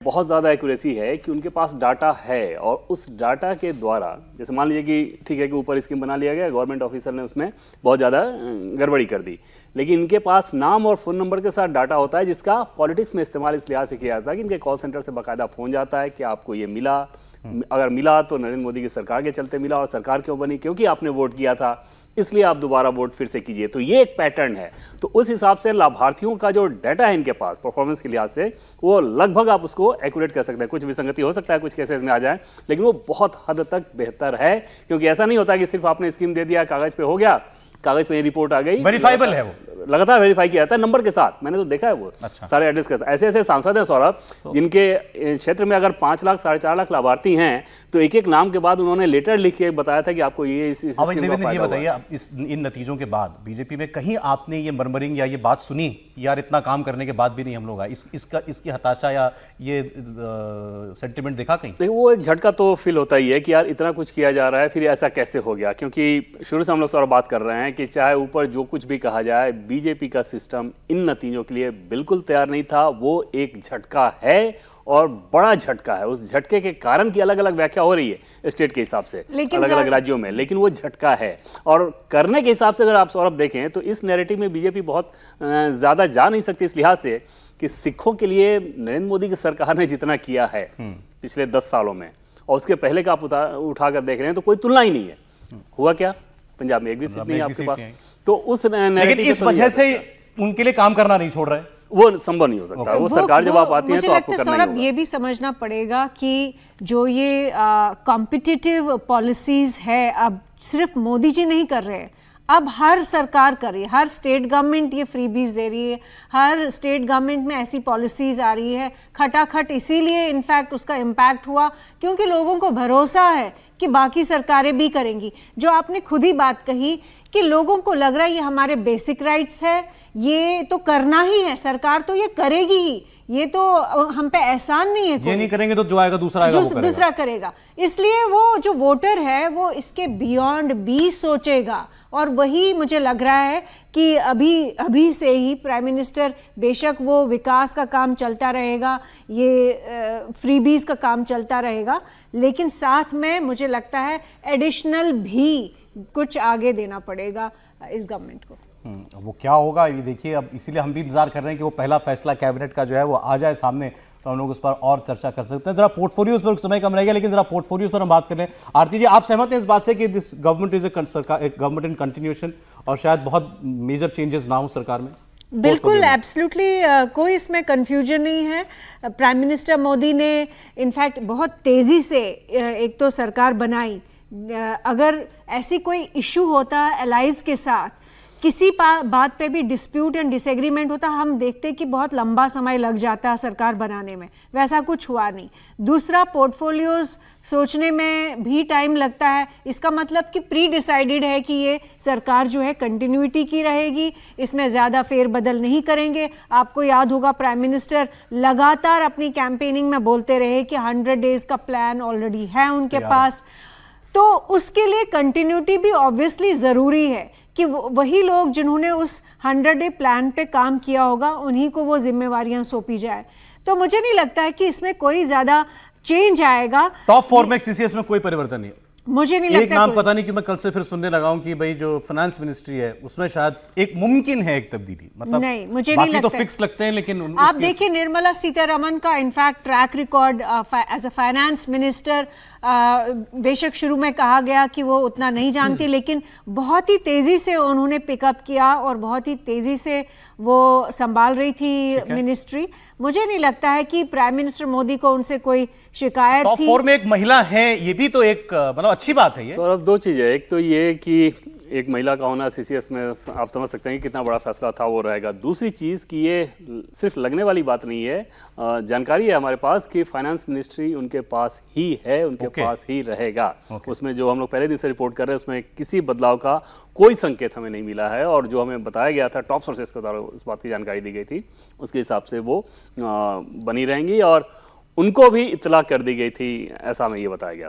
बहुत ज़्यादा एक्यूरेसी है कि उनके पास डाटा है और उस डाटा के द्वारा, जैसे मान लीजिए कि ठीक है कि ऊपर स्कीम बना लिया गया, गवर्नमेंट ऑफिसर ने उसमें बहुत ज़्यादा गड़बड़ी कर दी, लेकिन इनके पास नाम और फ़ोन नंबर के साथ डाटा होता है जिसका पॉलिटिक्स में इस्तेमाल इस लिहाज से किया जाता है कि इनके कॉल सेंटर से बाकायदा फ़ोन जाता है कि आपको ये मिला, अगर मिला तो नरेंद्र मोदी की सरकार के चलते मिला, और सरकार क्यों बनी, क्योंकि आपने वोट किया था, इसलिए आप दोबारा वोट फिर से कीजिए। तो ये एक पैटर्न है। तो उस हिसाब से लाभार्थियों का जो डाटा है इनके पास परफॉर्मेंस के लिहाज से, वो लगभग आप उसको एक्यूरेट कर सकते हैं। कुछ विसंगति हो सकता है, कुछ केसेस में आ जाए, लेकिन वो बहुत हद तक बेहतर है, क्योंकि ऐसा नहीं होता कि सिर्फ आपने स्कीम दे दिया, कागज पे हो गया, कागज पे रिपोर्ट आ गई, वेरीफाइबल है, वो लगातार वेरीफाई किया जाता है नंबर के साथ। मैंने तो देखा है वो सारे एड्रेस करता है। ऐसे ऐसे सांसद हैं सौरभ, जिनके क्षेत्र में अगर 5 लाख 4.5 लाख लाभार्थी हैं, तो एक एक नाम के बाद उन्होंने लेटर लिख के बताया था कि आपको ये इस ये बताइए, इन नतीजों के बाद बीजेपी में कहीं आपने ये मर्मरिंग या ये बात सुनी, यार इतना काम करने के बाद भी नहीं हम लोग आए, इसकी हताशा या ये सेंटिमेंट देखा कहीं? देखिए, वो एक झटका तो फील होता ही है कि यार इतना कुछ किया जा रहा है, फिर ऐसा कैसे हो गया। क्योंकि शुरू से हम लोग सौरभ बात कर रहे हैं कि चाहे ऊपर जो कुछ भी कहा जाए, बीजेपी का सिस्टम इन नतीजों के लिए बिल्कुल तैयार नहीं था। वो एक झटका है और बड़ा झटका है। उस झटके के कारण की अलग अलग व्याख्या हो रही है स्टेट के हिसाब से, अलग अलग राज्यों में, लेकिन वो झटका है। और करने के हिसाब से अगर आप सौरभ देखें तो इस नैरेटिव में बीजेपी बहुत ज्यादा जा नहीं सकती, इस लिहाज से कि सिखों के लिए नरेंद्र मोदी की सरकार ने जितना किया है पिछले 10 सालों में, और उसके पहले का आप उठाकर देख रहे हैं तो कोई तुलना ही नहीं है। हुआ क्या, पंजाब में एक भी सीट नहीं है आपके पास। तो उस लेकिन इस वजह से उनके लिए काम करना नहीं छोड़ रहे, वो संभव नहीं हो सकता। वो सरकार जब आप आती है तो आपको करना ही होगा। ये भी समझना पड़ेगा कि जो ये कॉम्पिटिटिव पॉलिसीज है, अब सिर्फ मोदी जी नहीं कर रहे, अब हर सरकार कर रही है, हर स्टेट गवर्नमेंट ये फ्रीबीज दे रही है, हर स्टेट गवर्नमेंट में ऐसी पॉलिसीज आ रही है खटाखट। इसीलिए इनफैक्ट उसका इम्पैक्ट हुआ क्योंकि लोगों को भरोसा है कि बाकी सरकारें भी करेंगी। जो आपने खुद ही बात कही कि लोगों को लग रहा है ये हमारे बेसिक राइट्स है, ये तो करना ही है, सरकार तो ये करेगी ही, ये तो हम पे एहसान नहीं है, ये नहीं करेंगे तो जो आएगा दूसरा आएगा, दूसरा करेगा। इसलिए वो जो वोटर है वो इसके बियॉन्ड भी सोचेगा, और वही मुझे लग रहा है कि अभी से ही प्राइम मिनिस्टर, बेशक वो विकास का काम चलता रहेगा, ये फ्रीबीज का काम चलता रहेगा, लेकिन साथ में मुझे लगता है एडिशनल भी कुछ आगे देना पड़ेगा इस गवर्नमेंट को। वो क्या होगा ये देखिए। अब इसीलिए हम भी इंतजार कर रहे हैं कि वो पहला फैसला कैबिनेट का जो है वो आ जाए सामने, तो हम लोग उस पर और चर्चा कर सकते हैं। जरा पोर्टफोलियोज पर समय कम रहेगा, लेकिन जरा पोर्टफोलियोज पर हम बात कर लें। आरती जी, आप सहमत हैं इस बात से कि दिस गवर्नमेंट इज एक गवर्नमेंट इन कंटिन्यूएशन और शायद बहुत मेजर चेंजेस ना हो सरकार में? बिल्कुल, एब्सोल्युटली, कोई इसमें कंफ्यूजन नहीं है। प्राइम मिनिस्टर मोदी ने इनफैक्ट बहुत तेजी से एक तो सरकार बनाई। अगर ऐसी कोई इशू होता एलाइज के साथ, किसी बात पे भी डिस्प्यूट एंड डिसएग्रीमेंट होता, हम देखते कि बहुत लंबा समय लग जाता है सरकार बनाने में, वैसा कुछ हुआ नहीं। दूसरा, पोर्टफोलियोज सोचने में भी टाइम लगता है। इसका मतलब कि प्री डिसाइडेड है कि ये सरकार जो है कंटिन्यूटी की रहेगी, इसमें ज़्यादा फेरबदल नहीं करेंगे। आपको याद होगा प्राइम मिनिस्टर लगातार अपनी कैंपेनिंग में बोलते रहे कि 100 डेज का प्लान ऑलरेडी है उनके पास, तो उसके लिए कंटिन्यूटी भी ऑब्वियसली ज़रूरी है कि वही लोग जिन्होंने उस 100 डे प्लान पे काम किया होगा उन्हीं को वो जिम्मेवारियां सौंपी जाए। तो मुझे नहीं लगता है कि इसमें कोई ज्यादा चेंज आएगा। टॉप 4 में सीसीएस में कोई परिवर्तन नहीं है, मुझे नहीं लगता। एक नाम पता नहीं कि मैं कल से फिर सुनने लगा हूं कि भाई जो फाइनेंस मिनिस्ट्री है उसमें शायद एक मुमकिन है एक तब्दीली, मतलब नहीं, मुझे नहीं लगता। तो फिक्स लगते हैं, लेकिन आप देखिए निर्मला सीतारमण का in fact track record as a finance minister, बेशक शुरू में कहा गया कि वो उतना नहीं जानती, लेकिन बहुत ही तेजी से उन्होंने पिकअप किया और बहुत ही तेजी से वो संभाल रही थी मिनिस्ट्री। मुझे नहीं लगता है कि प्राइम मिनिस्टर मोदी को उनसे कोई शिकायत थी। टॉप 4 में एक महिला है, ये भी तो एक मतलब अच्छी बात है। ये सौरभ, दो चीजें, एक तो ये कि एक महिला का होना सीसीएस में आप समझ सकते हैं कि कितना बड़ा फैसला था वो रहेगा। दूसरी चीज़ कि ये सिर्फ लगने वाली बात नहीं है, जानकारी है हमारे पास कि फाइनेंस मिनिस्ट्री उनके पास ही है, उनके पास ही रहेगा। उसमें जो हम लोग पहले दिन से रिपोर्ट कर रहे हैं उसमें किसी बदलाव का कोई संकेत हमें नहीं मिला है, और जो हमें बताया गया था टॉप सोर्सेस के द्वारा उस बात की जानकारी दी गई थी, उसके हिसाब से वो बनी रहेंगी और उनको भी इत्तला कर दी गई थी, ऐसा हमें ये बताया गया था।